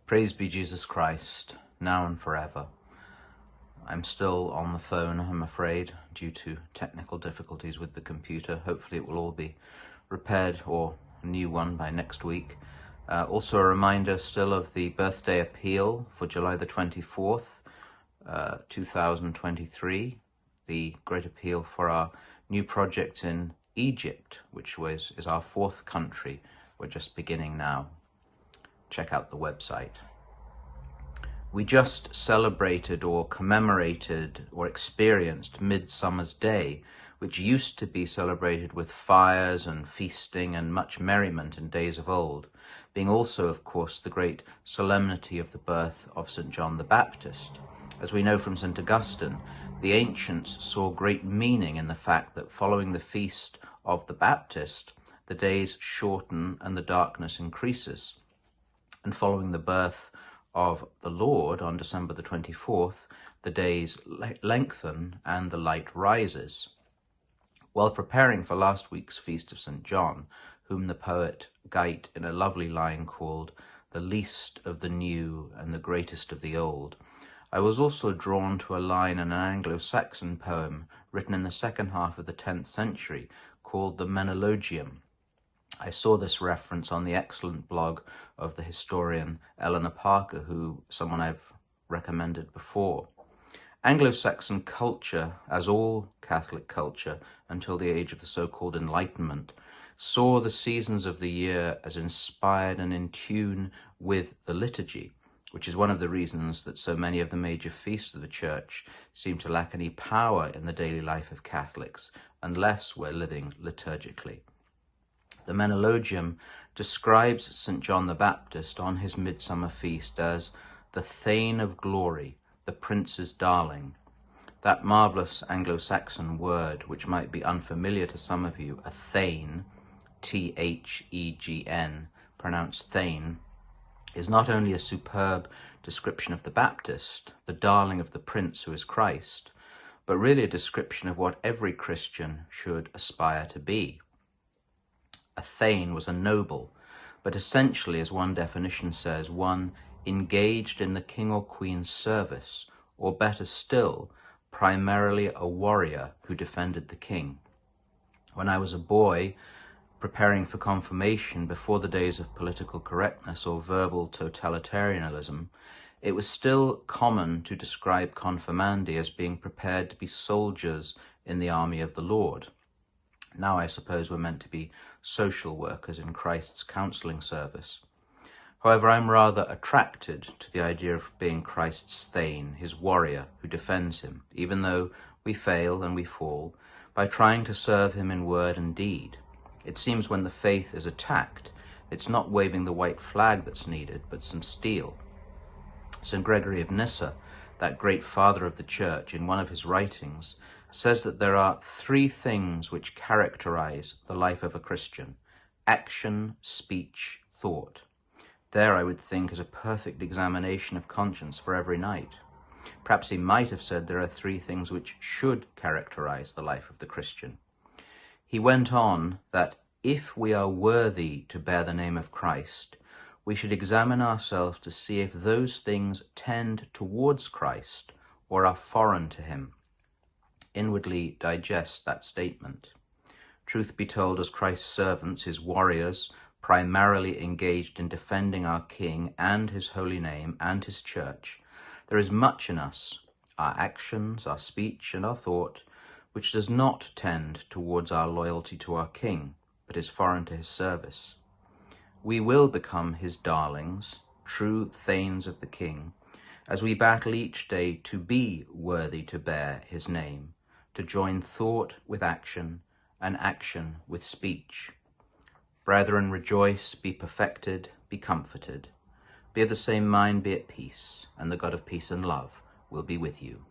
Praise be Jesus Christ, now and forever. I'm still on the phone, I'm afraid, due to technical difficulties with the computer. Hopefully it will all be repaired or a new one by next week. Also a reminder still of the birthday appeal for July the 24th, 2023. The great appeal for our new project in Egypt, which is our fourth country. We're just beginning now. Check out the website. We just celebrated or commemorated or experienced Midsummer's Day, which used to be celebrated with fires and feasting and much merriment in days of old, being also, of course, the great solemnity of the birth of St. John the Baptist. As we know from St. Augustine, the ancients saw great meaning in the fact that following the feast of the Baptist, the days shorten and the darkness increases. And following the birth of the Lord on December the 24th, the days lengthen and the light rises. While preparing for last week's feast of St. John, whom the poet Geit in a lovely line called the least of the new and the greatest of the old, I was also drawn to a line in an Anglo-Saxon poem written in the second half of the 10th century called the Menologium. I saw this reference on the excellent blog of the historian Eleanor Parker, someone I've recommended before. Anglo-Saxon culture, as all Catholic culture until the age of the so-called Enlightenment, saw the seasons of the year as inspired and in tune with the liturgy, which is one of the reasons that so many of the major feasts of the Church seem to lack any power in the daily life of Catholics unless we're living liturgically. The Menologium describes St. John the Baptist on his midsummer feast as the Thane of Glory, the Prince's darling. That marvellous Anglo-Saxon word, which might be unfamiliar to some of you, a thane, T-H-E-G-N, pronounced thane, is not only a superb description of the Baptist, the darling of the Prince who is Christ, but really a description of what every Christian should aspire to be. A thane was a noble, but essentially, as one definition says, one engaged in the king or queen's service, or better still, primarily a warrior who defended the king. When I was a boy, preparing for confirmation before the days of political correctness or verbal totalitarianism, it was still common to describe confirmandi as being prepared to be soldiers in the army of the Lord. Now I suppose we're meant to be social workers in Christ's counselling service. However, I'm rather attracted to the idea of being Christ's thane, his warrior who defends him, even though we fail and we fall, by trying to serve him in word and deed. It seems when the faith is attacked, it's not waving the white flag that's needed, but some steel. St. Gregory of Nyssa, that great father of the Church, in one of his writings, says that there are three things which characterize the life of a Christian: action, speech, thought. There, I would think, is a perfect examination of conscience for every night. Perhaps he might have said there are three things which should characterize the life of the Christian. He went on that if we are worthy to bear the name of Christ, we should examine ourselves to see if those things tend towards Christ or are foreign to him. Inwardly digest that statement. Truth be told, as Christ's servants, his warriors, primarily engaged in defending our King and his holy name and his church, there is much in us, our actions, our speech, and our thought, which does not tend towards our loyalty to our King, but is foreign to his service. We will become his darlings, true thanes of the King, as we battle each day to be worthy to bear his name, to join thought with action and action with speech. Brethren, rejoice, be perfected, be comforted. Be of the same mind, be at peace, and the God of peace and love will be with you.